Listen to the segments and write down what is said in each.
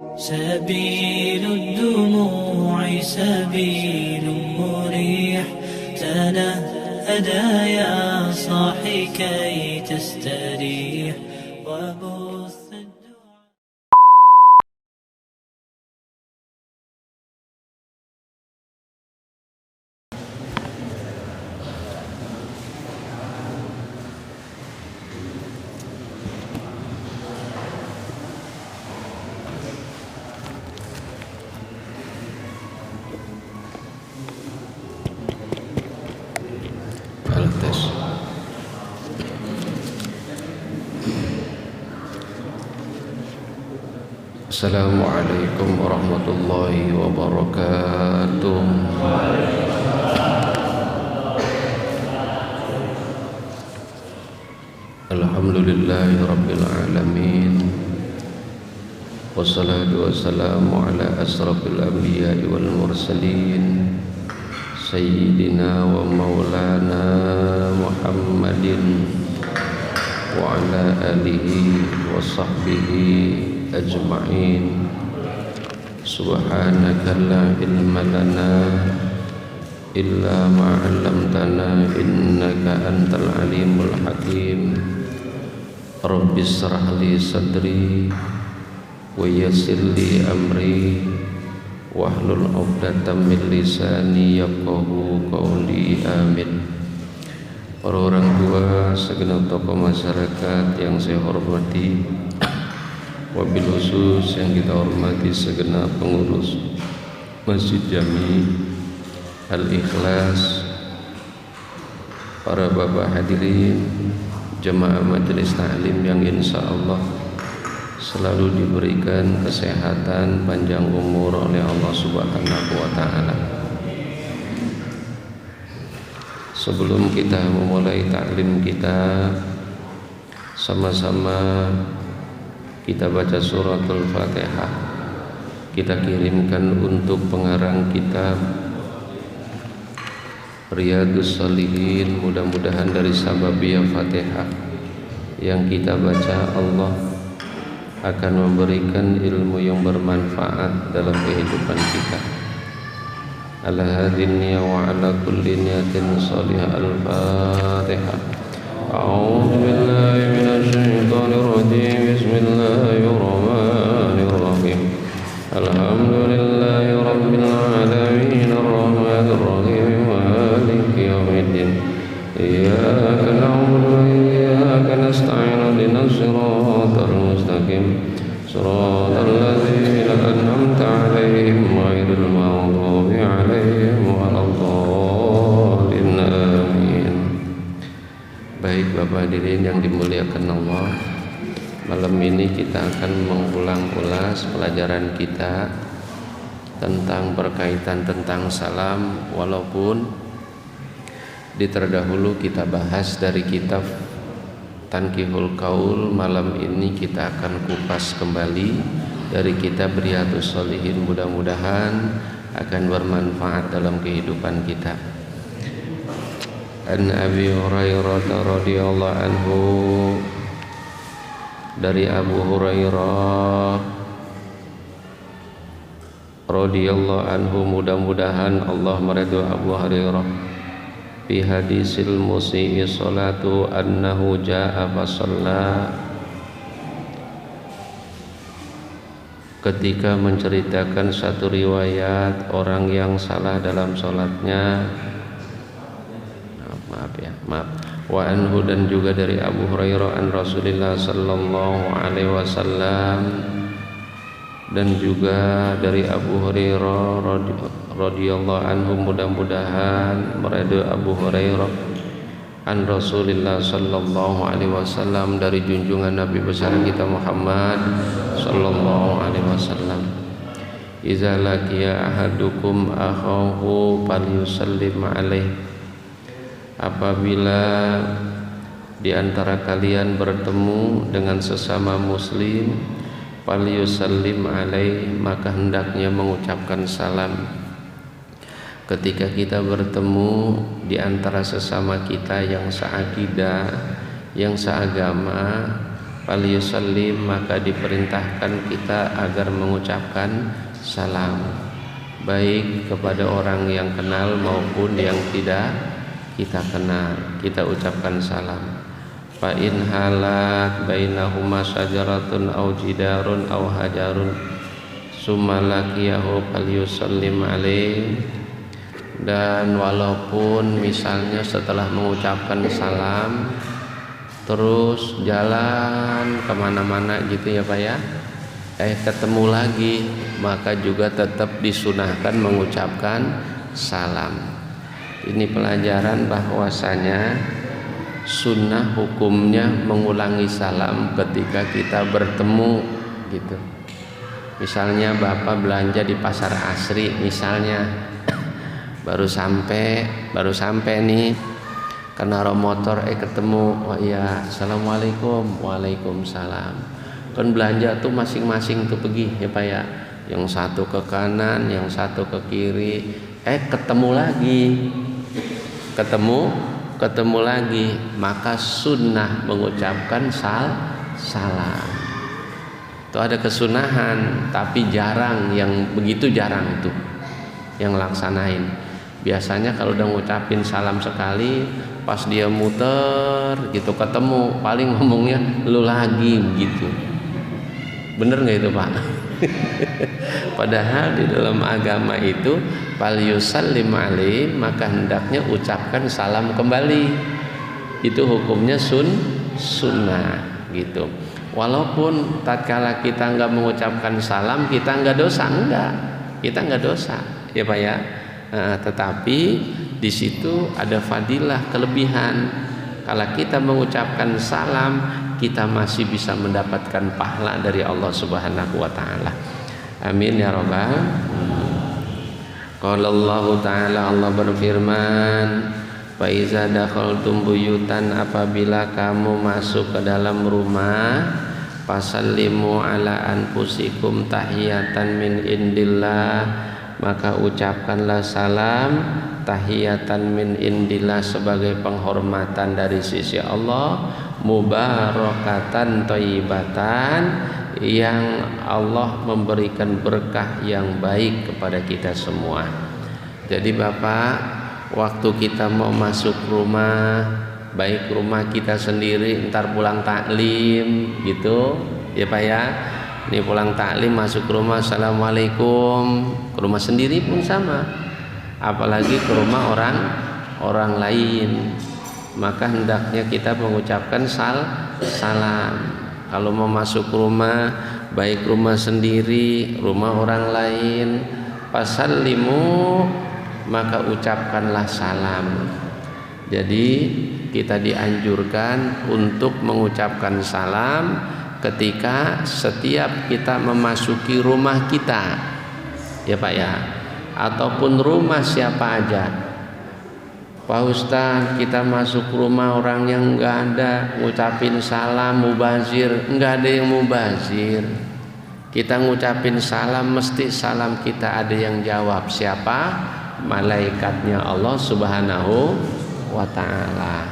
سبيل الدموع سبيل مريح، تنهدى يا صاحي كي تستريح وبث الدعاء. Assalamualaikum warahmatullahi wabarakatuh. Alhamdulillahi rabbil alamin. Wassalatu wassalamu ala asrafil anbiya'i wal mursalin, sayyidina wa maulana Muhammadin wa ala alihi wa sahbihi ajma'in. Subhanaka la ilma lana illa ma 'allamtana innaka antal alimul hakim. Rabbi shrah li sadri wa yassir li amri wahlul 'uqdatam min lisani yafqahu qawli. Amin. Para orang tua, segenap tokoh masyarakat yang saya hormati, wabil khusus yang kita hormati segenap pengurus Masjid Jami Al-Ikhlas, para bapak hadirin, jemaah majelis taklim yang insya Allah selalu diberikan kesehatan panjang umur oleh Allah Subhanahu wa Ta'ala. Sebelum kita memulai taklim kita, sama-sama kita baca suratul Fatihah. Kita kirimkan untuk pengarang kitab Riyadhus Shalihin, mudah-mudahan dari sababiyah Fatihah yang kita baca, Allah akan memberikan ilmu yang bermanfaat dalam kehidupan kita. Ala hadin ya wa ala kulli niyatin salihah. Al-Fatihah. أعوذ بالله من الشيطان الرجيم. بسم الله الرحمن الرحيم. الحمد لله رب العالمين الرحمن الرحيم مالك يوم الدين. إياك نعبد وإياك نستعين اهدنا الصراط المستقيم صراط الذين أنعمت عليهم غير المغضوب عليهم ولا الضالين. آمين. Baik Bapak hadirin yang dimuliakan Allah, malam ini kita akan mengulang-ulas pelajaran kita tentang berkaitan tentang salam, walaupun di terdahulu kita bahas dari kitab Tanqihul Qaul. Malam ini kita akan kupas kembali dari kitab Riyadhus Shalihin, mudah-mudahan akan bermanfaat dalam kehidupan kita. An Abi Hurairah radhiyallahu anhu, dari Abu Hurairah radhiyallahu anhu, mudah-mudahan Allah meridhoi Abu Hurairah, fi hadisil musii salatu annahu jaa fa shalla, ketika menceritakan satu riwayat orang yang salah dalam salatnya. Wa anhu, dan juga dari Abu Hurairah an Rasulillah sallallahu alaihi wasallam, dan juga dari Abu Hurairah radhiyallahu anhu, mudah-mudahan meridhoi Abu Hurairah an Rasulillah sallallahu alaihi wasallam, dari junjungan Nabi besar kita Muhammad sallallahu alaihi wasallam. Iza laqiya ahadukum akhahu falyusallim alaihi, apabila di antara kalian bertemu dengan sesama muslim, falyusallim alaih, maka hendaknya mengucapkan salam. Ketika kita bertemu di antara sesama kita yang seakidah, yang seagama, falyusallim, maka diperintahkan kita agar mengucapkan salam, baik kepada orang yang kenal maupun yang tidak kita kenal, kita ucapkan salam. Fa in halat bainahuma syajaratun aw jidarun aw hajarun summa laqiyahu falyusallim alaih. Dan walaupun misalnya setelah mengucapkan salam terus jalan kemana-mana gitu ya Pak ya, ketemu lagi, maka juga tetap disunahkan mengucapkan salam. Ini pelajaran bahwasanya sunnah hukumnya mengulangi salam ketika kita bertemu gitu. Misalnya Bapak belanja di pasar Asri misalnya, baru sampai nih, kena motor ketemu, oh iya assalamualaikum, waalaikumsalam. Kan belanja tuh masing-masing tuh pergi ya Pak ya, yang satu ke kanan, yang satu ke kiri, ketemu lagi, maka sunnah mengucapkan salam. Itu ada kesunahan, tapi jarang, yang begitu jarang tuh yang laksanain. Biasanya kalau udah ngucapin salam sekali, pas dia muter gitu ketemu, paling ngomongnya lu lagi gitu. Bener nggak itu Pak? Padahal di dalam agama itu falyusallim alaih, maka hendaknya ucapkan salam kembali. Itu hukumnya sunnah gitu. Walaupun tatkala kita nggak mengucapkan salam kita nggak dosa, kita nggak dosa ya Pak ya. Tetapi di situ ada fadilah, kelebihan. Kalau kita mengucapkan salam, kita masih bisa mendapatkan pahala dari Allah Subhanahu wa taala. Amin ya rabbal. Qala Allah taala, Allah berfirman, fa iza dakhaltum buyutan, apabila kamu masuk ke dalam rumah, fasallimu ala anfusikum tahiyatan min indillah, maka ucapkanlah salam tahiyatan min indillah sebagai penghormatan dari sisi Allah, mubarakatan thayyibatan, yang Allah memberikan berkah yang baik kepada kita semua. Jadi Bapak, waktu kita mau masuk rumah, baik rumah kita sendiri, ntar pulang taklim gitu ya Pak ya, ini pulang taklim masuk rumah assalamualaikum, ke rumah sendiri pun sama, apalagi ke rumah orang lain, maka hendaknya kita mengucapkan salam. Kalau mau masuk rumah, baik rumah sendiri, rumah orang lain, fasallimu, maka ucapkanlah salam. Jadi kita dianjurkan untuk mengucapkan salam ketika setiap kita memasuki rumah kita ya Pak ya, ataupun rumah siapa aja. Pak Ustaz, kita masuk rumah orang yang enggak ada, ngucapin salam mubazir, enggak ada yang mubazir. Kita ngucapin salam, mesti salam kita ada yang jawab. Siapa? Malaikatnya Allah Subhanahu wa ta'ala.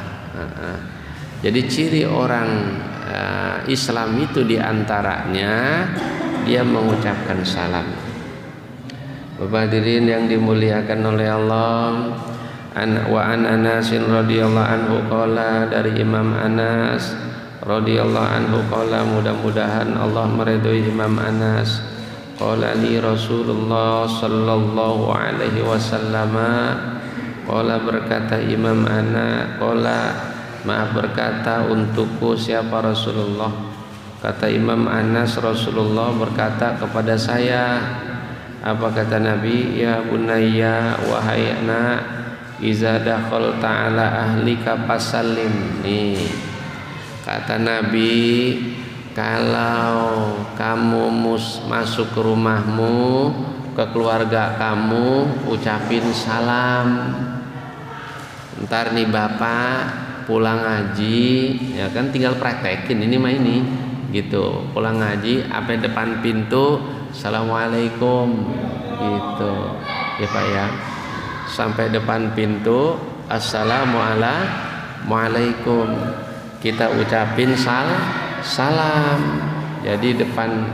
Jadi ciri orang Islam itu diantaranya dia mengucapkan salam. Bapak hadirin yang dimuliakan oleh Allah, wa an Anas radhiyallahu anhu qala, dari Imam Anas radhiyallahu anhu qala, mudah-mudahan Allah meridhoi Imam Anas, qala li Rasulullah sallallahu alaihi wasallam, qala berkata Imam Anas, qala maaf berkata untukku siapa Rasulullah, kata Imam Anas Rasulullah berkata kepada saya, apa kata Nabi, ya bunayya wahai anak, iza dakhal ta'ala ahlika fasallim. Nih kata Nabi, kalau kamu masuk ke rumahmu, ke keluarga kamu, ucapin salam. Ntar nih Bapak pulang ngaji ya kan, tinggal praktekin ini mah ini gitu, pulang ngaji apa depan pintu assalamualaikum gitu ya Pak ya, sampai depan pintu assalamualaikum, kita ucapin salam. Jadi depan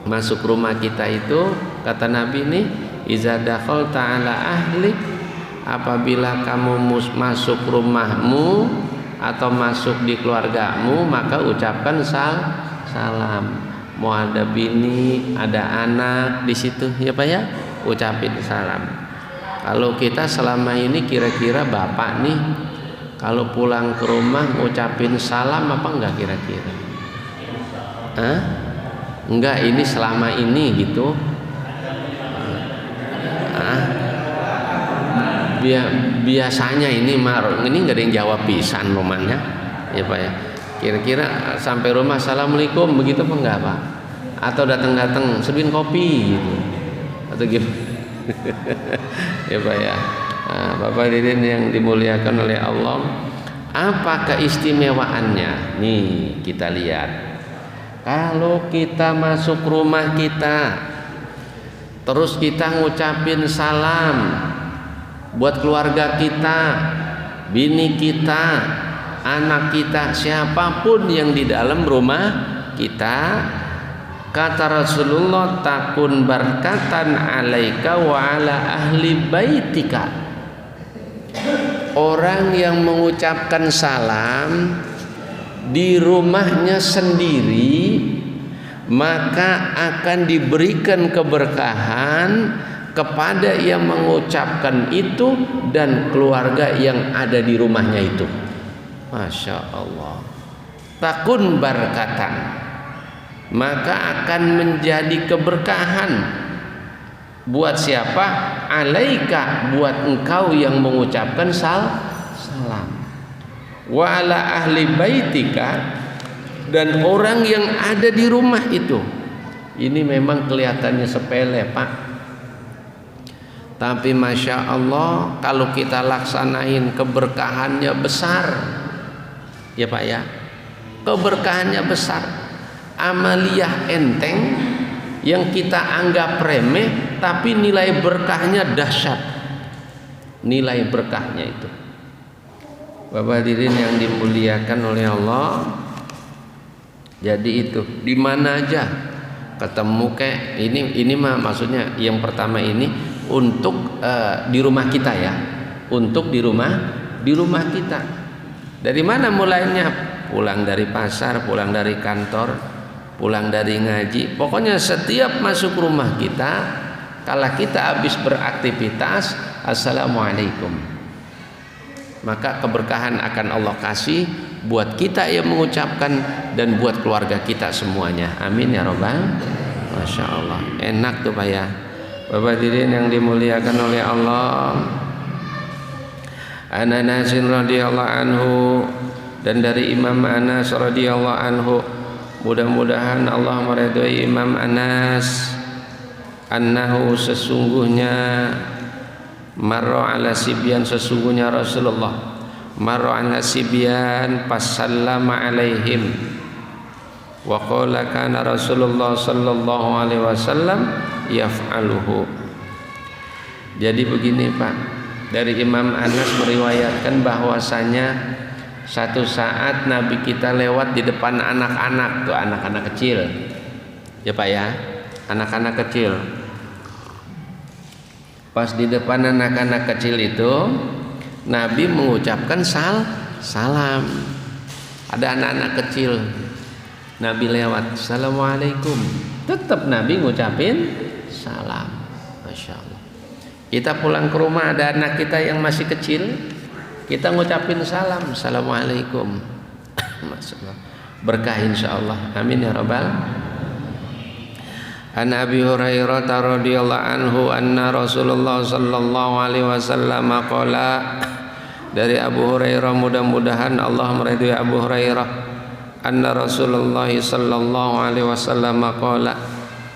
masuk rumah kita itu kata Nabi nih, iza dakhalta ala ahli, apabila kamu masuk rumahmu atau masuk di keluargamu maka ucapkan salam. Mau ada bini, ada anak di situ ya Pak ya, ucapin salam. Kalau kita selama ini kira-kira bapak nih kalau pulang ke rumah ucapin salam apa enggak kira-kira? Enggak, ini selama ini gitu. Biasanya ini enggak ada yang jawab pisan rumahnya ya Pak ya. Kira-kira sampai rumah assalamualaikum begitu apa enggak Pak? Atau datang-datang seduin kopi gitu atau gitu ya Pak ya. Bapak hadirin yang dimuliakan oleh Allah, apa keistimewaannya? Nih kita lihat, kalau kita masuk rumah kita terus kita ngucapin salam buat keluarga kita, bini kita, anak kita, siapapun yang di dalam rumah kita, kata Rasulullah, takun barkatan alaika wa ala ahli baitika. Orang yang mengucapkan salam di rumahnya sendiri maka akan diberikan keberkahan kepada yang mengucapkan itu dan keluarga yang ada di rumahnya itu. Masya Allah. Takun barkatan, maka akan menjadi keberkahan buat siapa? Alaika, buat engkau yang mengucapkan salam. Wa ala ahli baitika, dan orang yang ada di rumah itu. Ini memang kelihatannya sepele Pak, tapi Masya Allah kalau kita laksanain keberkahannya besar ya Pak ya. Keberkahannya besar. Amaliyah enteng yang kita anggap remeh, tapi nilai berkahnya dahsyat. Nilai berkahnya itu, Bapak hadirin yang dimuliakan oleh Allah. Jadi itu di mana aja ketemu kayak ini mah maksudnya yang pertama ini untuk di rumah kita ya, untuk di rumah kita. Dari mana mulainya? Pulang dari pasar, pulang dari kantor, pulang dari ngaji, pokoknya setiap masuk rumah kita, kalau kita habis beraktivitas, assalamualaikum, maka keberkahan akan Allah kasih buat kita yang mengucapkan dan buat keluarga kita semuanya. Amin ya robbal. Masya Allah, enak tuh Pak ya. Bapak hadirin yang dimuliakan oleh Allah, Anas radhiyallahu anhu, dan dari Imam Anas radhiyallahu anhu, mudah-mudahan Allah meridhai Imam Anas, annahu, sesungguhnya, marra ala sibyan, sesungguhnya Rasulullah marra ala sibyan pasallama alaihim wa qala kana Rasulullah sallallahu alaihi wasallam yaf'aluhu. Jadi begini Pak, dari Imam Anas meriwayatkan bahwasanya satu saat Nabi kita lewat di depan anak-anak, tuh anak-anak kecil ya Pak ya, anak-anak kecil. Pas di depan anak-anak kecil itu Nabi mengucapkan salam. Ada anak-anak kecil, Nabi lewat, assalamualaikum, tetap Nabi ngucapin salam. Masya Allah. Kita pulang ke rumah ada anak kita yang masih kecil, kita ngucapin salam, assalamualaikum. Masya Allah, berkah insya Allah. Amin ya rabbal. An Abi Hurairah radhiyallahu anhu anna Rasulullah sallallahu alaihi wasallam qala, dari Abu Hurairah, mudah-mudahan Allah meridhai Abu Hurairah, anna Rasulullah sallallahu alaihi wasallam qala,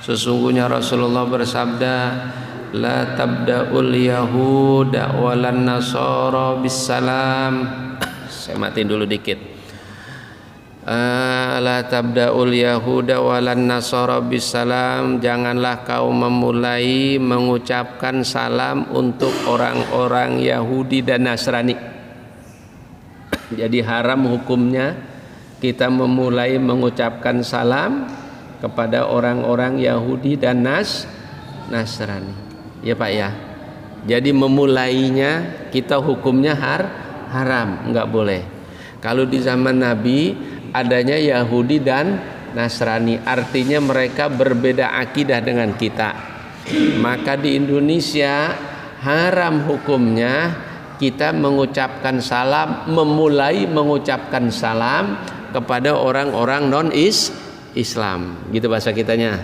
sesungguhnya Rasulullah bersabda, la tabda'ul yahuda walan nasara bisalam. Saya matiin dulu dikit. La tabda'ul yahuda walan nasara bisalam, janganlah kau memulai mengucapkan salam untuk orang-orang Yahudi dan Nasrani. Jadi haram hukumnya kita memulai mengucapkan salam kepada orang-orang Yahudi dan Nasrani. Ya Pak ya. Jadi memulainya kita hukumnya haram, enggak boleh. Kalau di zaman Nabi adanya Yahudi dan Nasrani, artinya mereka berbeda akidah dengan kita. Maka di Indonesia haram hukumnya kita mengucapkan salam, memulai mengucapkan salam kepada orang-orang non-Islam. Gitu bahasa kitanya.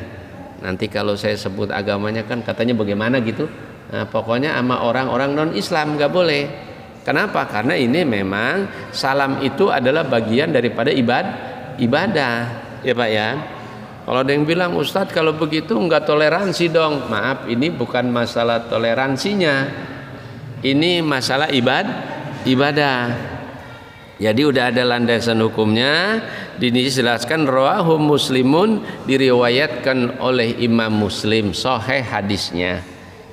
Nanti kalau saya sebut agamanya kan katanya bagaimana gitu. Nah, pokoknya sama orang-orang non-Islam nggak boleh. Kenapa? Karena ini memang salam itu adalah bagian daripada ibadah. Ya Pak ya. Kalau ada yang bilang Ustadz kalau begitu nggak toleransi dong. Maaf, ini bukan masalah toleransinya. Ini masalah ibadah. Jadi udah ada landasan hukumnya. Dijelaskan rawahu Muslimun, diriwayatkan oleh Imam Muslim, sahih hadisnya.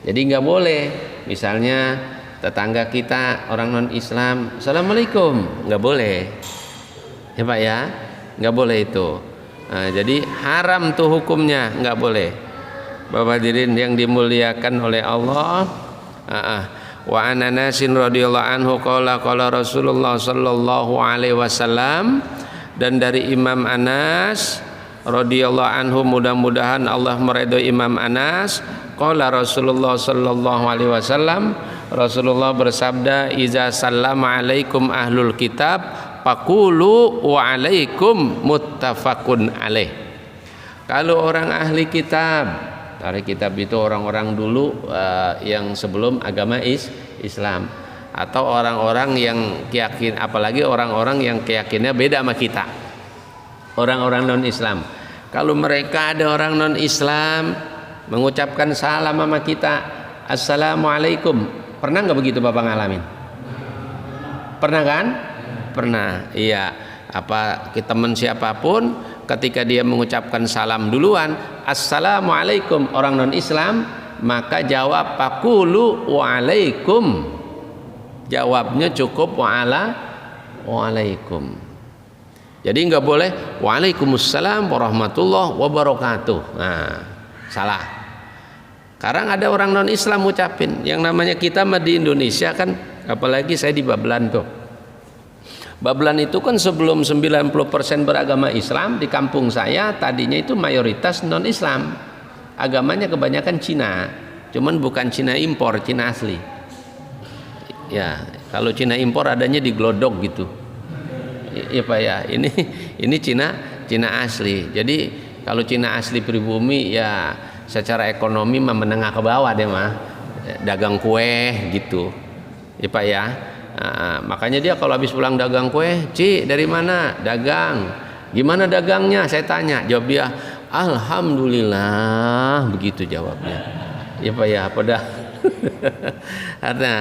Jadi nggak boleh. Misalnya tetangga kita orang non Islam, assalamualaikum, nggak boleh. Ya Pak ya, nggak boleh itu. Nah, jadi haram tuh hukumnya, nggak boleh. Bapak hadirin yang dimuliakan oleh Allah. Wa Anasin radhiyallahu anhu qala Rasulullah sallallahu alaihi wasallam, dan dari Imam Anas radhiyallahu anhu, mudah-mudahan Allah meridhai Imam Anas, qala Rasulullah sallallahu alaihi wasallam, Rasulullah bersabda, iza sallama alaikum ahlul kitab faqulu wa alaikum muttafaqun alaih. Kalau orang ahli kitab itu orang-orang dulu yang sebelum agama Islam, atau orang-orang yang keyakin, apalagi orang-orang yang keyakinannya beda sama kita, orang-orang non-Islam. Kalau mereka ada orang non-Islam mengucapkan salam sama kita, assalamualaikum, pernah nggak begitu Bapak ngalamin? Pernah kan? Pernah, iya. Apa teman siapapun ketika dia mengucapkan salam duluan, assalamualaikum, orang non Islam, maka jawab faqulu waalaikum. Jawabnya cukup waalaikum. Jadi nggak boleh waalaikumsalam warahmatullahi wabarakatuh. Nah, salah. Sekarang ada orang non Islam ngucapin, yang namanya kita mah di Indonesia kan, apalagi saya di Babelan tuh. Babelan itu kan sebelum 90% beragama Islam, di kampung saya tadinya itu mayoritas non-Islam. Agamanya kebanyakan Cina. Cuman bukan Cina impor, Cina asli. Ya, kalau Cina impor adanya di Glodok gitu. Iya Pak ya, ini Cina asli. Jadi kalau Cina asli pribumi ya secara ekonomi mah menengah ke bawah deh mah. Dagang kue gitu. Iya Pak ya. Nah, makanya dia kalau habis pulang dagang kue, Ci dari mana? Dagang. Gimana dagangnya? Saya tanya. Jawab dia, alhamdulillah. Begitu jawabnya. Ya Pak ya, pada. Karena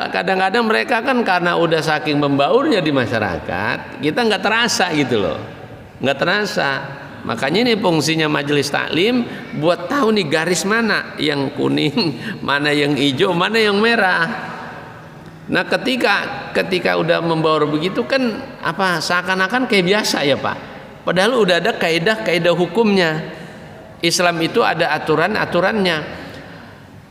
kadang-kadang mereka kan karena udah saking membaurnya di masyarakat, kita nggak terasa gitu loh, nggak terasa. Makanya ini fungsinya majelis taklim, buat tahu nih garis mana yang kuning, mana yang hijau, mana yang merah. Nah ketika udah membaur begitu kan apa seakan-akan kayak biasa ya Pak. Padahal udah ada kaidah hukumnya. Islam itu ada aturannya.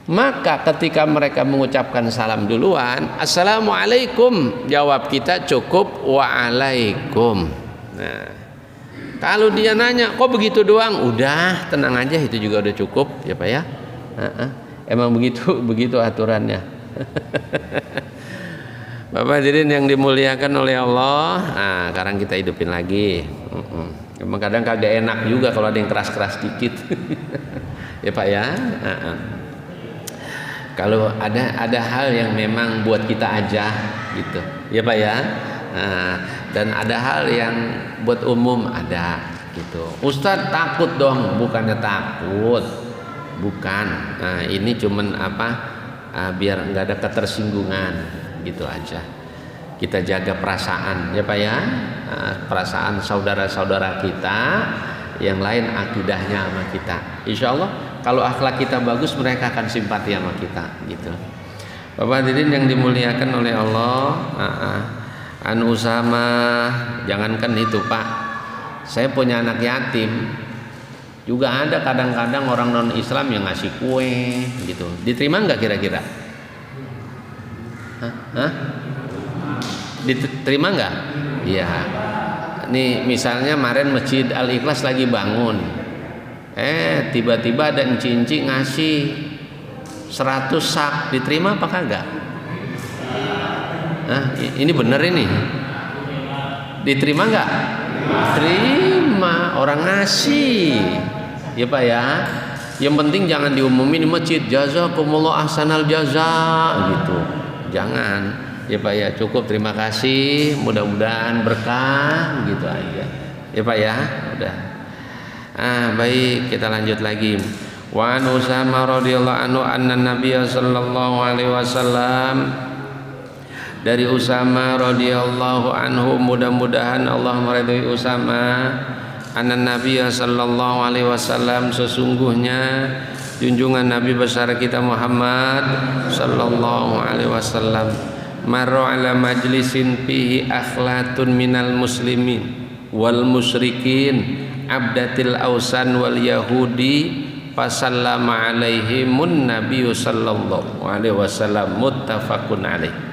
Maka ketika mereka mengucapkan salam duluan, assalamualaikum, jawab kita cukup waalaikum. Nah, kalau dia nanya kok begitu doang, udah tenang aja, itu juga udah cukup ya Pak ya. Emang begitu aturannya. Bapak hadirin yang dimuliakan oleh Allah. Nah, sekarang kita hidupin lagi. Emang kadang kagak enak juga kalau ada yang keras-keras dikit. Ya Pak ya. Kalau ada hal yang memang buat kita aja gitu. Ya Pak ya. Dan ada hal yang buat umum ada gitu. Ustadz takut dong, bukannya takut. Bukan. Nah, ini cuman biar enggak ada ketersinggungan. Gitu aja. Kita jaga perasaan ya Pak ya, perasaan saudara-saudara kita yang lain akidahnya sama kita. Insya Allah kalau akhlak kita bagus, mereka akan simpati sama kita gitu. Bapak hadirin yang dimuliakan oleh Allah, An Usama, jangankan itu Pak, saya punya anak yatim juga ada kadang-kadang orang non Islam yang ngasih kue gitu, diterima nggak kira-kira? Hah? Diterima nggak? Iya. Nih misalnya kemarin Masjid Al Ikhlas lagi bangun, tiba-tiba ada enci-enci ngasih 100 sak, diterima apa kagak? Ini bener ini, diterima nggak? Terima, orang ngasih, ya Pak ya. Yang penting jangan diumumin di masjid, jazakumullah ahsanal jaza gitu, jangan. Ya Pak ya, cukup terima kasih, mudah-mudahan berkah gitu aja. Ya Pak ya, udah. Baik, kita lanjut lagi. Wa an Usama radhiyallahu anhu anna Nabiy sallallahu alaihi wasallam, dari Usama radhiyallahu anhu, mudah-mudahan Allah meridhai Usama, anna Nabiy sallallahu alaihi wasallam, sesungguhnya junjungan Nabi besar kita Muhammad sallallahu alaihi wasallam, marra ala majlisin fihi akhlatun minal muslimin wal musyrikin abdatil ausan wal yahudi fasallama alaihimun nabiyyu sallallahu alaihi wasallam, muttafaqun alaih.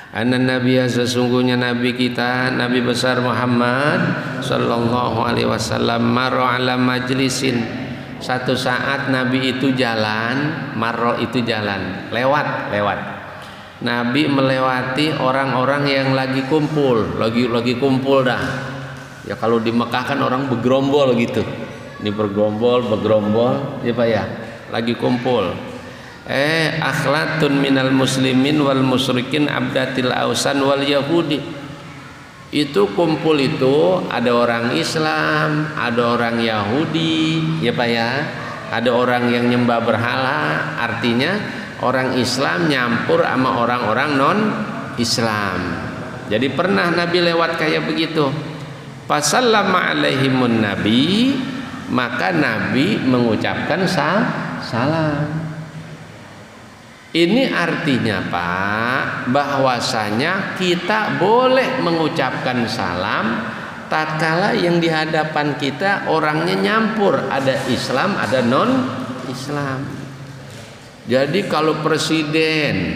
Anna nabiyya, sesungguhnya nabi kita, nabi besar Muhammad sallallahu alaihi wasallam, marra ala majlisin, satu saat nabi itu jalan, marra itu jalan, lewat. Nabi melewati orang-orang yang lagi kumpul, lagi kumpul dah. Ya kalau di Mekah kan orang bergerombol gitu. Ini bergerombol, ya Pak ya. Lagi kumpul. Akhlatun minal muslimin wal musyrikin abdatil ausan wal yahudi. Itu kumpul itu ada orang Islam, ada orang Yahudi, ya Pak ya. Ada orang yang nyembah berhala, artinya orang Islam nyampur sama orang-orang non Islam. Jadi pernah Nabi lewat kayak begitu. Fasallama alaihimun nabi, maka Nabi mengucapkan salam. Ini artinya Pak, bahwasanya kita boleh mengucapkan salam tatkala yang di hadapan kita orangnya nyampur, ada Islam, ada non Islam. Jadi kalau presiden,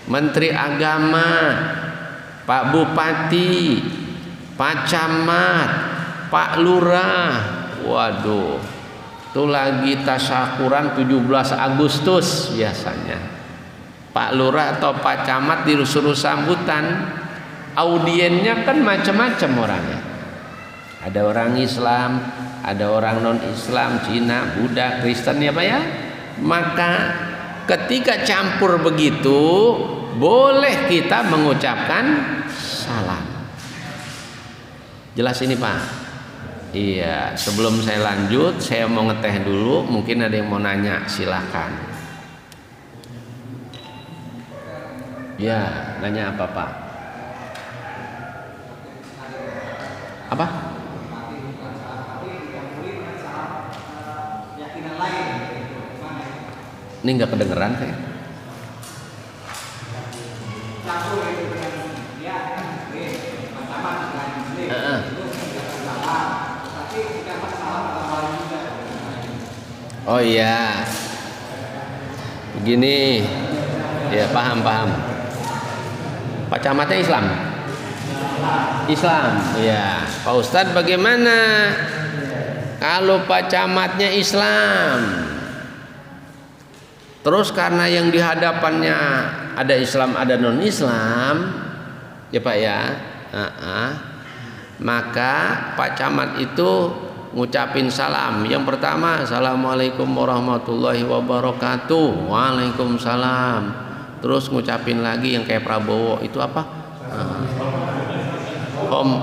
menteri agama, Pak Bupati, Pak Camat, Pak Lurah, waduh, itu lagi tasyakuran 17 Agustus biasanya. Pak Lurah atau Pak Camat disuruh sambutan, audiennya kan macam-macam orangnya. Ada orang Islam, ada orang non Islam, Cina, Buddha, Kristen, ya Pak ya. Maka ketika campur begitu, boleh kita mengucapkan salam. Jelas ini Pak? Iya, sebelum saya lanjut, saya mau ngeteh dulu. Mungkin ada yang mau nanya, silakan. Ya, nanya apa Pak? Apa? Ini nggak kedengeran saya. Oh iya, begini, ya paham. Pak Camatnya Islam, ya. Pak Ustadz bagaimana kalau Pak Camatnya Islam? Terus karena yang di hadapannya ada Islam, ada non Islam, ya Pak ya, maka Pak Camat itu ngucapin salam. Yang pertama, assalamualaikum warahmatullahi wabarakatuh. Waalaikumsalam. Terus ngucapin lagi yang kayak Prabowo itu apa?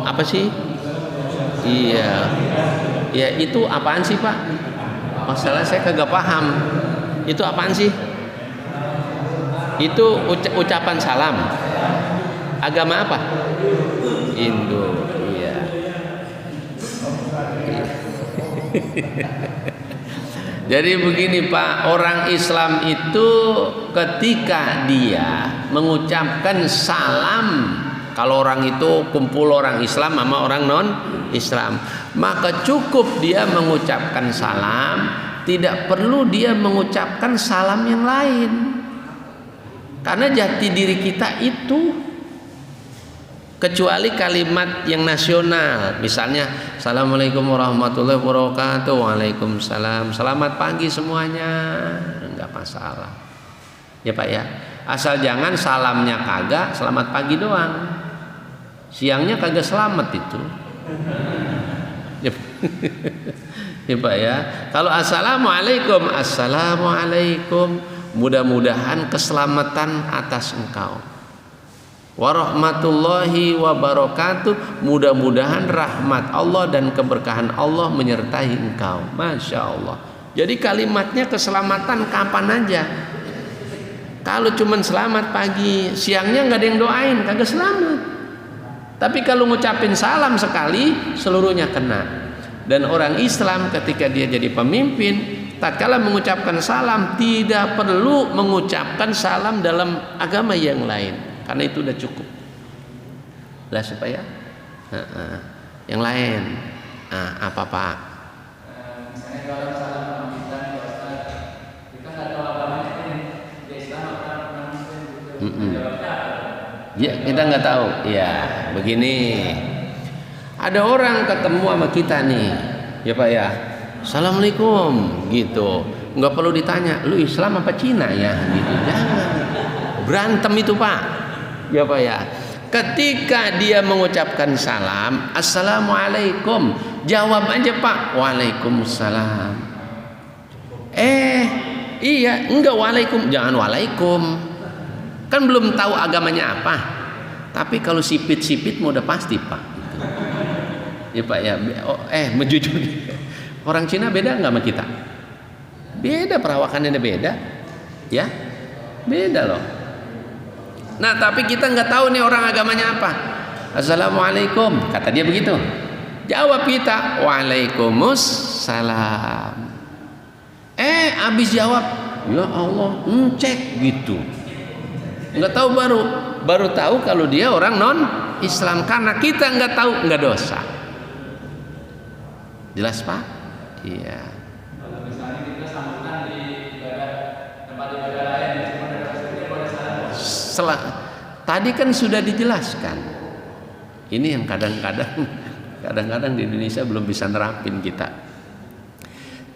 Apa sih? Iya, ya itu apaan sih Pak? Masalah saya kagak paham. Itu apaan sih? Itu ucapan salam. Agama apa? Hindu. Iya. Jadi begini Pak, orang Islam itu ketika dia mengucapkan salam Kalau orang itu kumpul orang Islam sama orang non Islam, maka cukup dia mengucapkan salam, tidak perlu dia mengucapkan salam yang lain. Karena jati diri kita itu, kecuali kalimat yang nasional, misalnya Assalamualaikum warahmatullahi wabarakatuh, Waalaikumsalam, selamat pagi semuanya, enggak masalah ya Pak ya, asal jangan salamnya kagak selamat pagi doang, siangnya kagak selamat itu ya Pak ya. Kalau assalamualaikum, assalamualaikum, mudah-mudahan keselamatan atas engkau. Warahmatullahi wabarakatuh, mudah-mudahan rahmat Allah dan keberkahan Allah menyertai engkau. Masya Allah. Jadi kalimatnya keselamatan kapan aja. Kalau cuman selamat pagi, siangnya nggak ada yang doain, kagak selamat. Tapi kalau ngucapin salam sekali, seluruhnya kena. Dan orang Islam ketika dia jadi pemimpin, tatkala mengucapkan salam, tidak perlu mengucapkan salam dalam agama yang lain. Karena itu udah cukup lah supaya yang lain apa Pak? Misalnya kalau salam pamitan kita nggak tahu agamanya di Islam apa Muslim ya, kita nggak tahu ya. Begini, ada orang ketemu sama kita nih ya Pak ya, Assalamualaikum gitu, nggak perlu ditanya lu Islam apa Cina ya gitu, jangan berantem itu Pak ya Pak ya. Ketika dia mengucapkan salam, Assalamualaikum, jawab aja Pak, Waalaikumsalam. Iya, enggak waalaikum, jangan waalaikum, kan belum tahu agamanya apa. Tapi kalau sipit-sipit mau udah pasti Pak ya Pak ya. Menjujur, orang Cina beda nggak sama kita? Beda, perawakannya beda ya, beda loh. Nah tapi kita nggak tahu nih orang agamanya apa. Assalamualaikum, kata dia begitu, jawab kita Waalaikumsalam. Abis jawab ya Allah cek gitu, nggak tahu, baru tahu kalau dia orang non Islam. Karena kita nggak tahu, nggak dosa. Jelas Pak? Iya. Kalau misalnya kita sambutan di tempat ibadah lain, tadi kan sudah dijelaskan. Ini yang kadang-kadang di Indonesia belum bisa nerapin kita.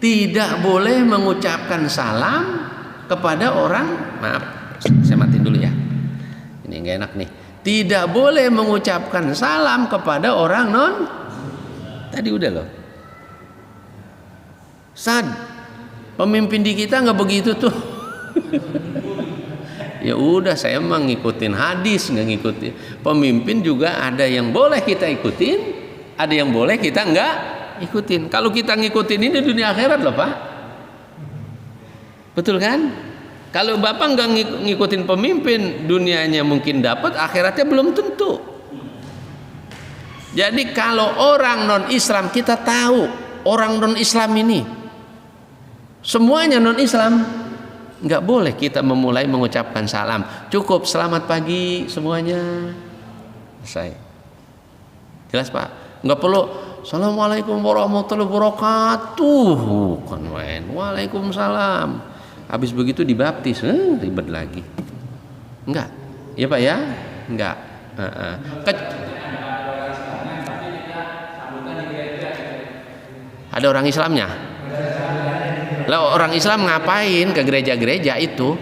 Tidak boleh mengucapkan salam kepada orang, maaf, saya matiin dulu ya. Ini nggak enak nih. Tidak boleh mengucapkan salam kepada orang non. Tadi udah loh. Sad, pemimpin di kita nggak begitu tuh. Ya udah, saya emang ngikutin hadis, nggak ngikutin. Pemimpin juga ada yang boleh kita ikutin, ada yang boleh kita nggak ikutin. Kalau kita ngikutin ini dunia akhirat loh Pak, betul kan? Kalau Bapak nggak ngikutin pemimpin, dunianya mungkin dapat, akhiratnya belum tentu. Jadi kalau orang non Islam, kita tahu orang non Islam ini semuanya non Islam, nggak boleh kita memulai mengucapkan salam. Cukup selamat pagi semuanya, selesai. Jelas Pak? Nggak perlu Assalamualaikum warahmatullahi wabarakatuh, kan main Waalaikumsalam. Habis begitu dibaptis, ribet lagi. Enggak ya Pak ya? Enggak. Ada orang Islamnya. Lah orang Islam ngapain ke gereja-gereja itu?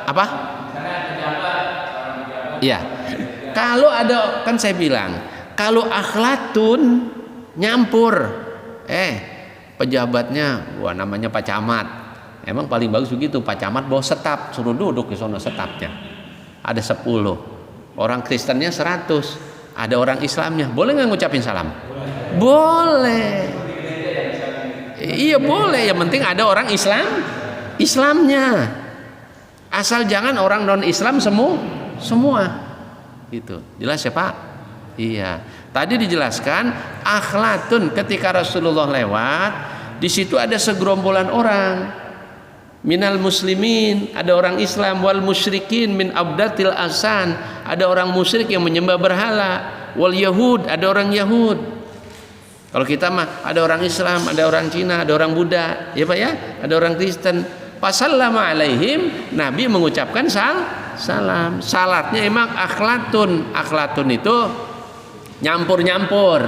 Apa? Iya. Kalau ada, kan saya bilang, kalau akhlatun nyampur, pejabatnya, wah namanya Pak Camat. Emang paling bagus begitu, Pak Camat bawa setap, suruh duduk di sana setapnya. Ada 10. Orang Kristennya 100. Ada orang Islamnya. Boleh nggak ngucapin salam? Boleh. Iya boleh, yang penting ada orang Islamnya. Asal jangan orang non Islam semua. Gitu. Jelas ya Pak? Iya. Tadi dijelaskan akhlatun, ketika Rasulullah lewat, di situ ada segerombolan orang. minal muslimin, ada orang Islam, wal musyrikin min abdatil asan, ada orang musyrik yang menyembah berhala, wal yahud, ada orang Yahud. Kalau kita mah ada orang Islam, ada orang Cina, ada orang Buddha, ya Pak ya, ada orang Kristen. Pasallama alaihim, Nabi mengucapkan salam. Salatnya emang akhlatun. Akhlatun itu nyampur-nyampur.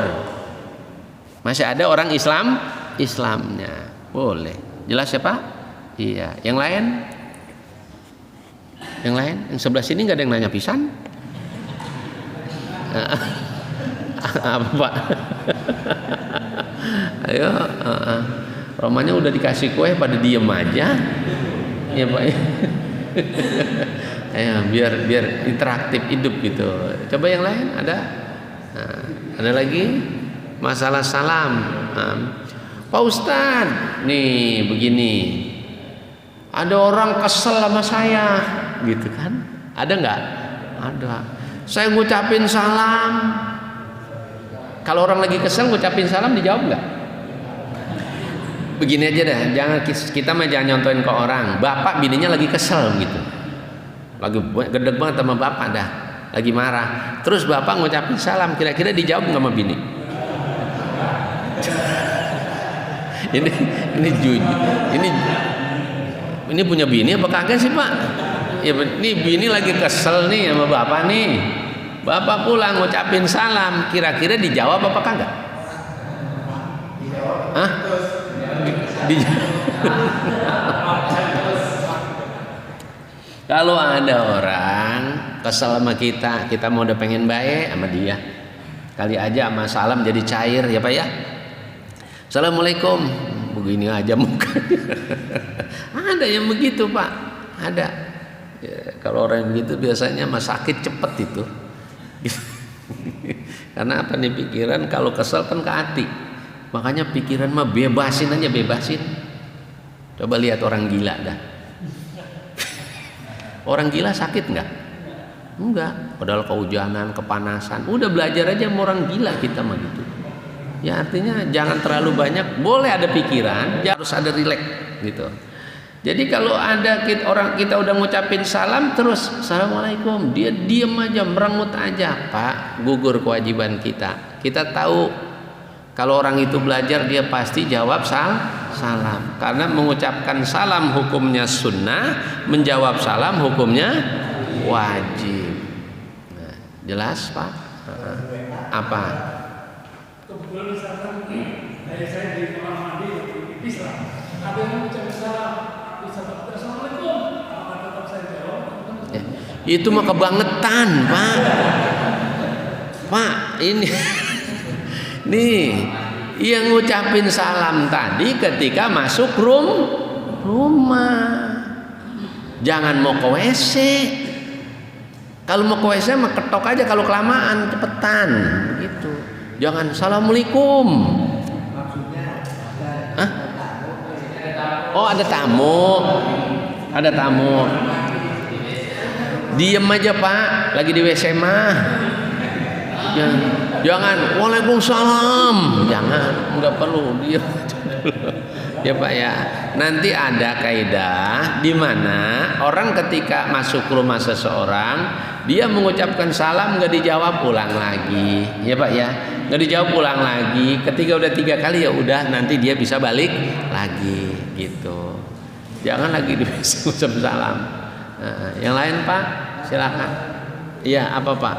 Masih ada orang Islamnya. Boleh. Jelas ya Pak? Iya. Yang lain? Yang sebelah sini nggak ada yang nanya pisan? Apa Pak? Ayo. Romanya udah dikasih kue pada diem aja. Ya Pak. Ayo, biar interaktif hidup gitu. Coba yang lain ada? Nah, ada lagi? Masalah salam. Pak Ustadz, nih begini. Ada orang kesel sama saya, gitu kan? Ada nggak? Ada. Saya ngucapin salam. Kalau orang lagi kesel ngucapin salam dijawab nggak? Begini aja dah, kita mah jangan nyontohin ke orang. Bapak bininya lagi kesel gitu, lagi gedeg banget sama bapak dah, lagi marah. Terus bapak ngucapin salam, kira-kira dijawab nggak sama bini? ini jujur, ini punya bini apa kagak sih Pak? Ya, ini bini lagi kesel nih sama bapak nih. Bapak pulang ngucapin salam, kira-kira dijawab apa kagak? Hah? Kalau ada orang kesel sama kita mau udah pengen baik sama dia, kali aja sama salam jadi cair ya Pak ya. Assalamualaikum, begini aja muka. Ada yang begitu Pak, ada. Ya, kalau orang yang begitu biasanya mah sakit cepet itu. Karena apa nih, pikiran kalau kesel kan ke hati. Makanya pikiran mah bebasin aja, bebasin. Coba lihat orang gila dah. Orang gila sakit nggak? Enggak. Padahal kehujanan, kepanasan. Udah belajar aja sama orang gila kita mah gitu. Ya artinya jangan terlalu banyak. Boleh ada pikiran, harus ada rileks gitu. Jadi kalau ada kita udah ngucapin salam terus assalamualaikum, dia diem aja, merengut aja, Pak, gugur kewajiban kita. Kita tahu kalau orang itu belajar dia pasti jawab salam. Karena mengucapkan salam hukumnya sunnah, menjawab salam hukumnya wajib. Nah, jelas Pak? Apa? Kebetulan misalkan dari saya di kamar mandi di Islam, ada yang mengucapkan salam, assalamualaikum, apakah tetap saya jawab? Itu mah kebangetan Pak. Pak ini nih yang ngucapin salam tadi ketika masuk rumah. Jangan mau ke WC. Kalau mau ke WC mah ketok aja, kalau kelamaan cepetan gitu. Jangan assalamualaikum. Hah? Oh ada tamu. Diem aja Pak, lagi di WC mah. Jangan waalaikumsalam, jangan, nggak perlu dia. Ya Pak ya. Nanti ada kaidah di mana orang ketika masuk rumah seseorang, dia mengucapkan salam nggak dijawab, ulang lagi. Ya Pak ya, nggak dijawab, ulang lagi. Ketika udah 3 kali ya udah, nanti dia bisa balik lagi gitu. Jangan lagi diucap salam. Nah, yang lain Pak, silakan. Iya apa Pak?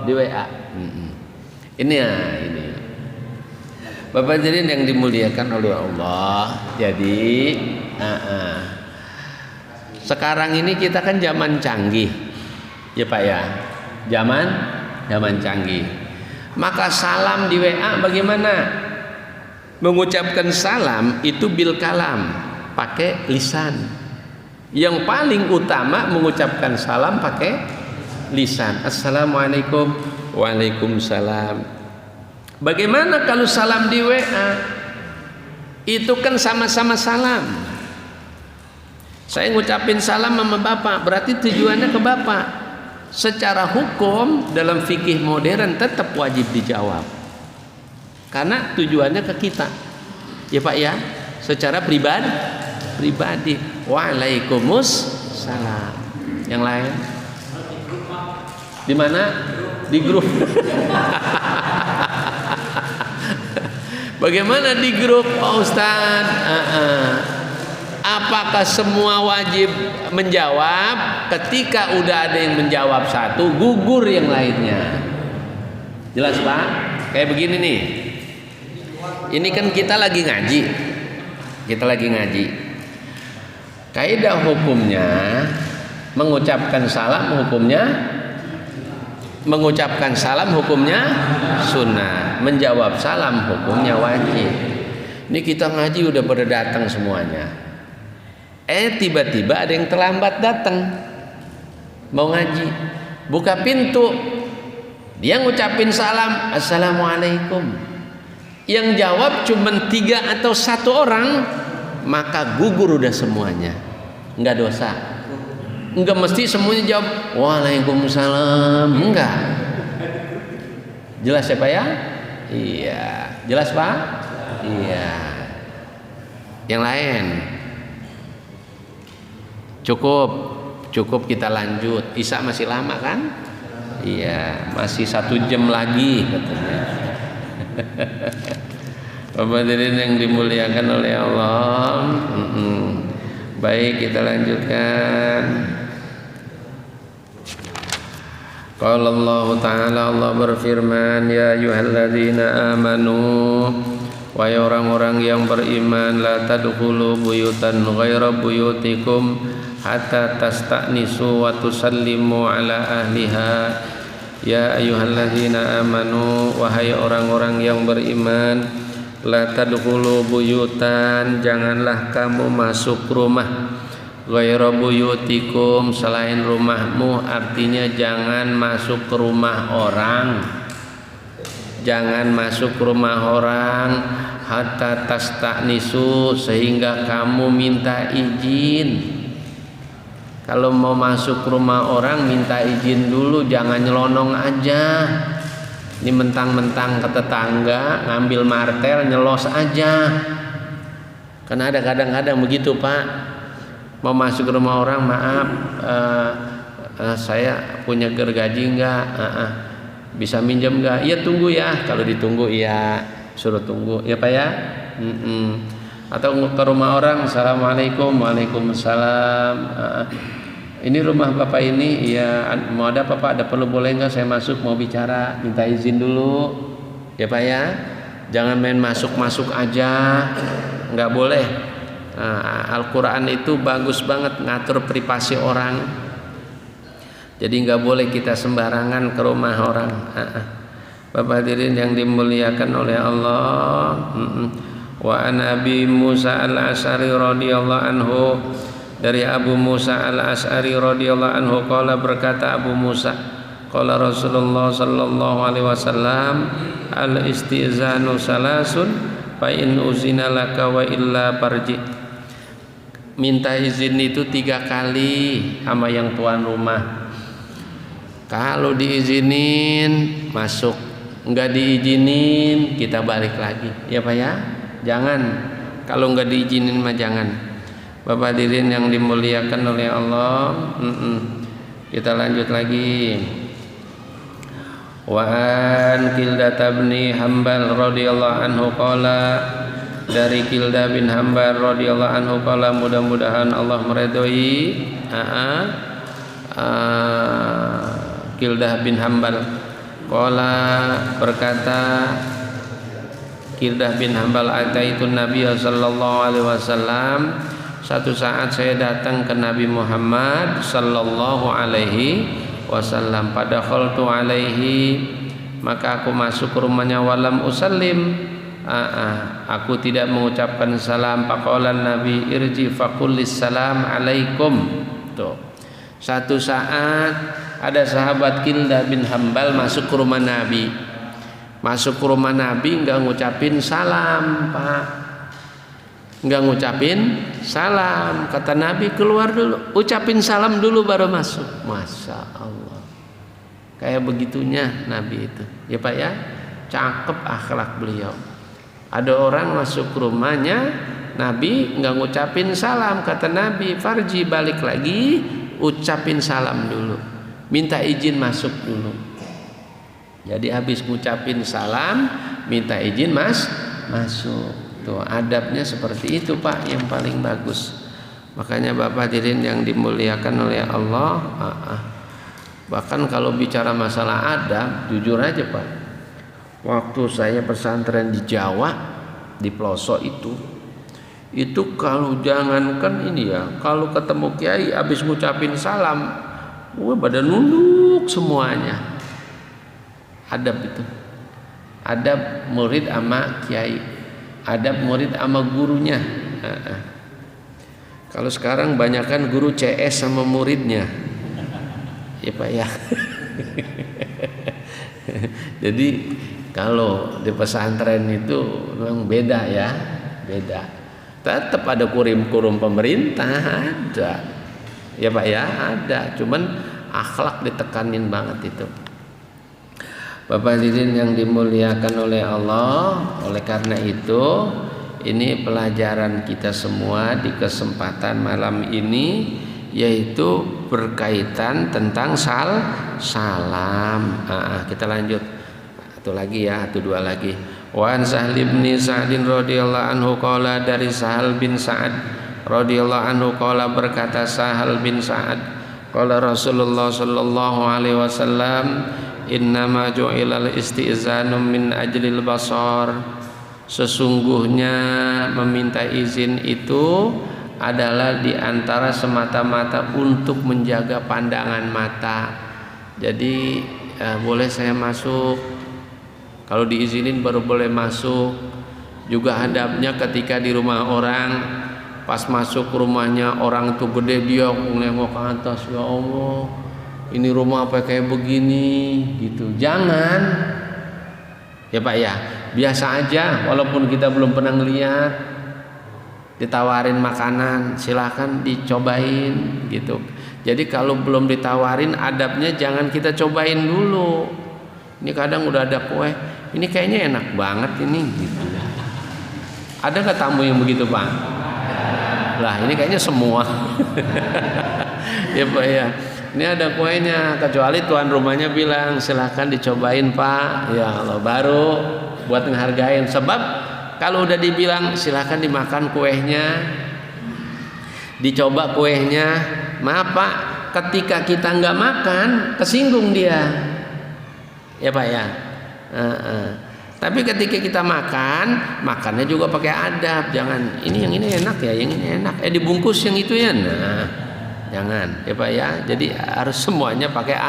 Di WA. Ini Bapak jadi yang dimuliakan oleh Allah. Jadi sekarang ini kita kan zaman canggih ya Pak ya, zaman canggih. Maka salam di WA bagaimana? Mengucapkan salam itu bil kalam, pakai lisan. Yang paling utama mengucapkan salam pakai lisan. Assalamualaikum, waalaikumsalam. Bagaimana kalau salam di WA? Itu kan sama-sama salam. Saya ngucapin salam sama Bapak, berarti tujuannya ke Bapak. Secara hukum dalam fikih modern tetap wajib dijawab. Karena tujuannya ke kita. Ya Pak ya, secara pribadi. Waalaikumsalam. Yang lain? Di mana? Di grup. Bagaimana di grup Pak Ustadz? Apakah semua wajib menjawab? Ketika udah ada yang menjawab satu, gugur yang lainnya. Jelas Pak? Kayak begini nih. Ini kan kita lagi ngaji. Kaidah hukumnya mengucapkan salam hukumnya sunnah, menjawab salam hukumnya wajib. Ini kita ngaji udah pada datang semuanya. Tiba-tiba ada yang terlambat datang mau ngaji, buka pintu, dia ngucapin salam, assalamualaikum. Yang jawab cuma 3 atau 1 orang, maka gugur udah semuanya. Enggak dosa. Enggak mesti semuanya jawab waalaikumsalam, enggak. Jelas ya Pak ya? Iya. Jelas Pak? Iya. Yang lain? Cukup kita lanjut. Isya masih lama kan? Iya, masih 1 jam lagi katanya. Bapak hadirin yang dimuliakan oleh Allah. Baik, kita lanjutkan. Qala Allah Ta'ala, Allah berfirman, ya ayyuhalladzina amanu, wahai orang-orang yang beriman, la tadkhulu buyutan ghaira buyutikum hatta tasta'nisu wa tusallimu ala ahliha. Ya ayyuhalladzina amanu, wahai orang-orang yang beriman, la tadkhulu buyutan, janganlah kamu masuk rumah, ghairu buyutikum, selain rumahmu, artinya jangan masuk ke rumah orang. Jangan masuk ke rumah orang hatta tasta'nisu, sehingga kamu minta izin. Kalau mau masuk ke rumah orang minta izin dulu, jangan nyelonong aja. Ini mentang-mentang ke tetangga ngambil martel nyelos aja. Karena ada kadang-kadang begitu Pak, mau masuk ke rumah orang, maaf, saya punya gergaji enggak, bisa minjem enggak? Iya tunggu ya. Kalau ditunggu iya, suruh tunggu ya Pak ya. Atau ke rumah orang, assalamualaikum, waalaikumsalam, ini rumah bapak ini, iya mau ada Pak, ada perlu boleh enggak saya masuk, mau bicara, minta izin dulu ya Pak ya. Jangan main masuk-masuk aja, enggak boleh. Al-Quran itu bagus banget ngatur privasi orang. Jadi enggak boleh kita sembarangan ke rumah orang. Bapak hadirin yang dimuliakan oleh Allah. Wa an Abi Musa al-Asy'ari radhiyallahu anhu, dari Abu Musa al-Asy'ari radhiyallahu anhu, qala, berkata Abu Musa, qala Rasulullah sallallahu alaihi wasallam, al-istizanu salasun fa in uzina laka wa illa farji. Minta izin itu 3 kali sama yang tuan rumah. Kalau diizinin masuk, enggak diizinin kita balik lagi ya Pak ya. Jangan, kalau enggak diizinin mah jangan. Bapak hadirin yang dimuliakan oleh Allah, kita lanjut lagi. Wa an Kildah bin Hambal radhiyallahu anhu qala, dari Kildah bin Hambal radhiyallahu anhu qala, mudah-mudahan Allah meridhoi Kildah bin Hambal qala, berkata Kildah bin Hambal, ataitun Nabi sallallahu alaihi wasallam, satu saat saya datang ke Nabi Muhammad sallallahu alaihi wasallam, pada khaltu alaihi, maka aku masuk ke rumahnya, walam usallim, aku tidak mengucapkan salam. Faqala Nabi, irji faqullis salam alaikum. Tuh, satu saat ada sahabat Kildah bin Hambal masuk ke rumah Nabi. Masuk ke rumah Nabi enggak ngucapin salam Pak, enggak ngucapin salam. Kata Nabi, keluar dulu, ucapin salam dulu baru masuk. Masya Allah, kayak begitunya Nabi itu ya Pak ya. Cakep akhlak beliau. Ada orang masuk ke rumahnya, Nabi nggak ngucapin salam. Kata Nabi, farji, balik lagi, ucapin salam dulu, minta izin masuk dulu. Jadi habis ngucapin salam, minta izin masuk. Tuh adabnya seperti itu Pak, yang paling bagus. Makanya Bapak hadirin yang dimuliakan oleh Allah, bahkan kalau bicara masalah adab, jujur aja Pak, waktu saya pesantren di Jawa, di pelosok itu kalau jangankan ini ya, kalau ketemu kiai habis ngucapin salam, pada nunduk semuanya. Adab itu, adab murid sama kiai, adab murid sama gurunya. Kalau sekarang banyakkan guru CS sama muridnya, ya Pak ya. Jadi kalau di pesantren itu memang beda ya, beda. Tetap ada kurum-kurum pemerintah, ada, ya Pak ya, ada. Cuman akhlak ditekanin banget itu. Bapak hadirin yang dimuliakan oleh Allah, oleh karena itu ini pelajaran kita semua di kesempatan malam ini, yaitu berkaitan tentang salam. Kita lanjut satu lagi ya, dua lagi. Wan Sahal bin Sa'din radhiyallahu anhu qala, dari Sahal bin Sa'ad radhiyallahu anhu qala, berkata Sahal bin Sa'ad, qala Rasulullah sallallahu alaihi wasallam, innama ju'ilal istizanu min ajlil basar. Sesungguhnya meminta izin itu adalah diantara semata-mata untuk menjaga pandangan mata. Jadi boleh saya masuk, kalau diizinin baru boleh masuk. Juga adabnya ketika di rumah orang, pas masuk rumahnya orang tuh gede, dia nengok ke atas, ya Allah ini rumah apa kayak begini gitu. Jangan ya Pak ya, biasa aja, walaupun kita belum pernah ngeliat, ditawarin makanan silahkan dicobain gitu. Jadi kalau belum ditawarin, adabnya jangan kita cobain dulu. Ini kadang udah ada kue, ini kayaknya enak banget ini gitu. Ada nggak tamu yang begitu Pak? Lah ini kayaknya semua. Ya Pak ya, ini ada kuenya, kecuali tuan rumahnya bilang silahkan dicobain Pak, ya Allah, baru buat ngehargain. Sebab kalau udah dibilang silahkan dimakan kuenya, dicoba kuenya, maaf Pak, ketika kita nggak makan kesinggung dia, ya Pak ya. Tapi ketika kita makan, makannya juga pakai adab. Jangan ini yang ini enak ya, yang ini enak, dibungkus yang itu ya, nah jangan ya Pak ya. Jadi harus semuanya pakai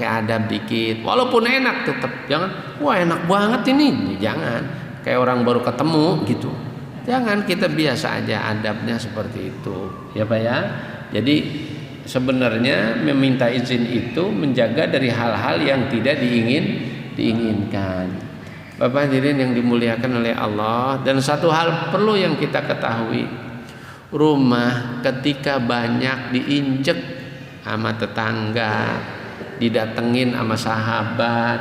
adab dikit, walaupun enak tetap jangan wah enak banget ini, jangan kayak orang baru ketemu gitu. Jangan, kita biasa aja, adabnya seperti itu ya Pak ya. Jadi sebenarnya meminta izin itu menjaga dari hal-hal yang tidak diinginkan. Bapak hadirin yang dimuliakan oleh Allah, dan satu hal perlu yang kita ketahui, rumah ketika banyak diinjek sama tetangga, didatengin sama sahabat,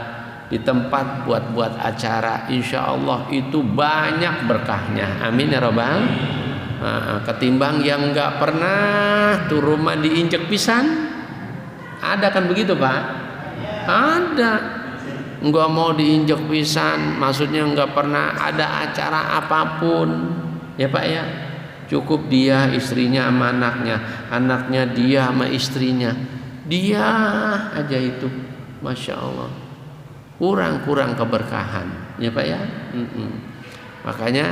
di tempat buat acara, insya Allah itu banyak berkahnya. Amin ya robbal. Ketimbang yang nggak pernah tuh rumah diinjek pisan. Ada kan begitu Pak? Ada. Nggak mau diinjek pisan, maksudnya nggak pernah ada acara apapun ya Pak ya. Cukup dia, istrinya sama anaknya, anaknya dia sama istrinya, dia aja itu, Masya Allah, kurang keberkahan ya Pak ya. Makanya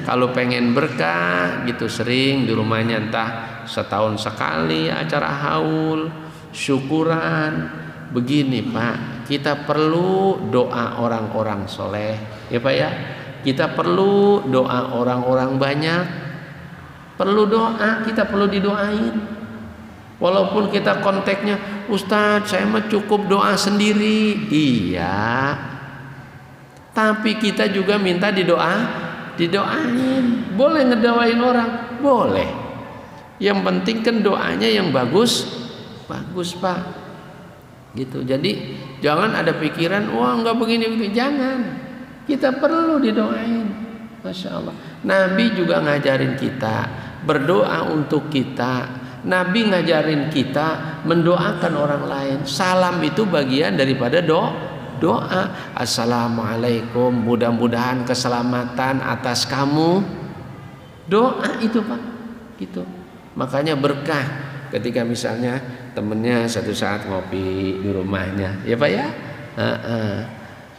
kalau pengen berkah gitu, sering di rumahnya, entah setahun sekali acara haul, syukuran. Begini Pak, kita perlu doa orang-orang soleh ya Pak ya. Kita perlu doa orang-orang banyak, perlu doa, kita perlu didoain. Walaupun kita konteksnya, Ustadz saya mah cukup doa sendiri, iya, tapi kita juga minta didoain. Boleh ngedoain orang, boleh. Yang penting kan doanya yang bagus Pak gitu. Jadi jangan ada pikiran wah nggak begini, jangan. Kita perlu didoain Masya Allah. Nabi juga ngajarin kita berdoa untuk kita. Nabi ngajarin kita mendoakan orang lain. Salam itu bagian daripada doa. Assalamualaikum, mudah-mudahan keselamatan atas kamu. Doa itu Pak, gitu. Makanya berkah ketika misalnya temennya satu saat ngopi di rumahnya, ya Pak ya.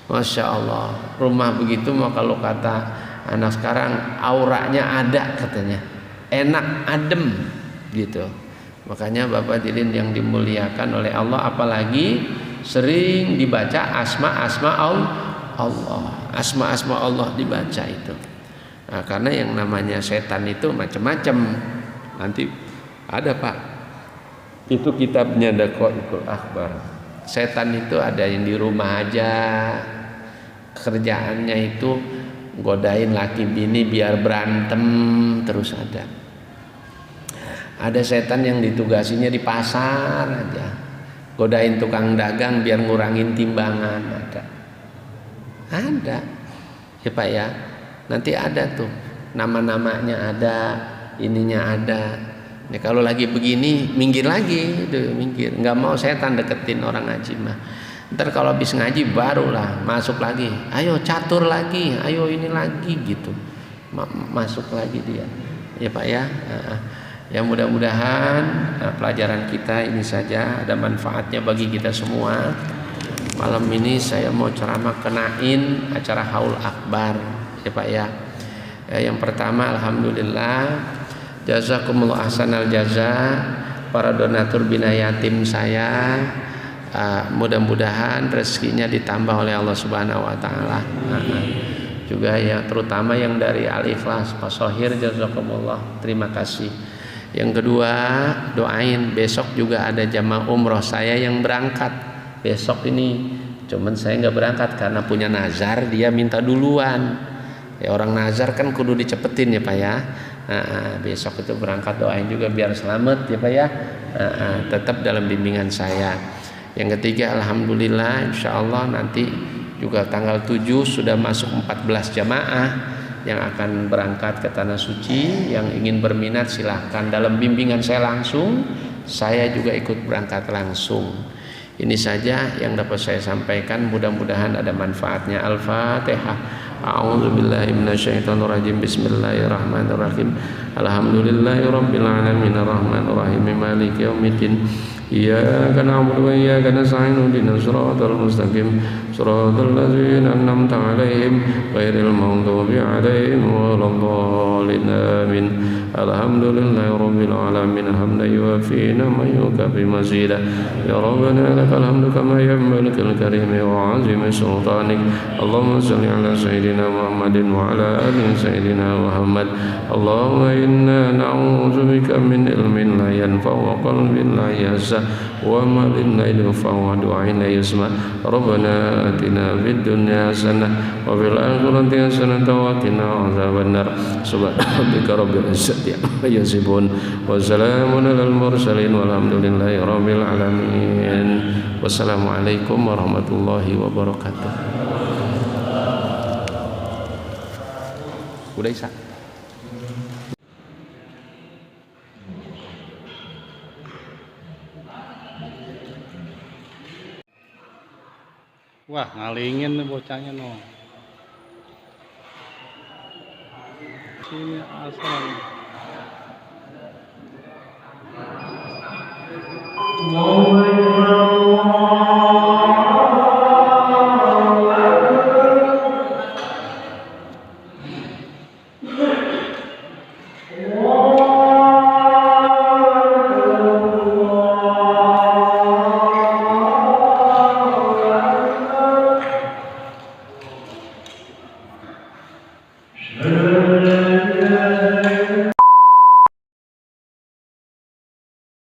Masya Allah, rumah begitu mah kalau kata anak sekarang auranya ada katanya, enak, adem gitu. Makanya Bapak Hadirin yang dimuliakan oleh Allah, apalagi sering dibaca asma-asma Allah, asma-asma Allah dibaca itu. Nah, karena yang namanya setan itu macam-macam. Nanti ada Pak, itu kitabnya Daqaiqul Akhbar. Setan itu ada yang di rumah aja, kerjaannya itu godain laki bini biar berantem terus ada. Ada setan yang ditugasinya di pasar aja, godain tukang dagang biar ngurangin timbangan. Ada ya Pak ya. Nanti ada tuh nama-namanya, ada ininya ada. Ya, kalau lagi begini minggir lagi, minggir, nggak mau setan deketin orang ngaji mah. Ntar kalau habis ngaji barulah masuk lagi, ayo catur lagi, ayo ini lagi gitu, masuk lagi dia. Ya Pak ya. Ya mudah-mudahan pelajaran kita ini saja ada manfaatnya bagi kita semua. Malam ini saya mau ceramah kenain acara Haul Akbar ya Pak ya. Yang pertama alhamdulillah jazakumullah ahsanal jaza para donatur bina yatim saya. Mudah-mudahan rezekinya ditambah oleh Allah Subhanahu wa taala. Juga ya terutama yang dari Al Ikhlas Pak Sohir, jazakumullah, terima kasih. Yang kedua, doain besok juga ada jamaah umroh saya yang berangkat besok ini. Cuman saya nggak berangkat karena punya nazar, dia minta duluan. Ya orang nazar kan kudu dicepetin ya Pak ya. Besok itu berangkat, doain juga biar selamat ya Pak ya. Tetap dalam bimbingan saya. Yang ketiga, alhamdulillah insya Allah nanti juga tanggal 7 sudah masuk 14 jamaah yang akan berangkat ke Tanah Suci. Yang ingin berminat silahkan, dalam bimbingan saya langsung, saya juga ikut berangkat langsung. Ini saja yang dapat saya sampaikan, mudah-mudahan ada manfaatnya. Al-Fatihah. A'udzubillahi minasyaitonirrajim. Bismillahirrahmanirrahim. Alhamdulillahirabbil alamin arrahmanirrahim maliki yaumiddin. Iyyaka na'budu wa iyyaka nasta'in ihdinas siratal mustaqim siratal ladzina an'amta 'alaihim ghairil maghdubi 'alaihim waladdallin amin. Alhamdulillahirabbil alamin hamdan yuwafi ni'mahu wa yukafi mazida. Ya rabbana lakal hamdu kama yanbaghi lil karimi wa 'azimi sultanik. Allahumma shalli 'ala sayyidina Muhammadin wa 'ala ali sayyidina Muhammad. Allahumma inna na'udzubika min ilmin la yanfa'u wa qalbin la yahza wa malin la yanfa'u wa du'ain la yusma. Rabbana atina fid dunya hasanah wa fil akhirati hasanah wa qina adzabannar. Subhana rabbika rabbil izzati amma yasifun wa salamun alal mursalin walhamdulillahi rabbil alamin. Wassalamualaikum warahmatullahi wabarakatuh. Udah Isa. Wah, ngalingin nih bocahnya no. Sini asal. Amen.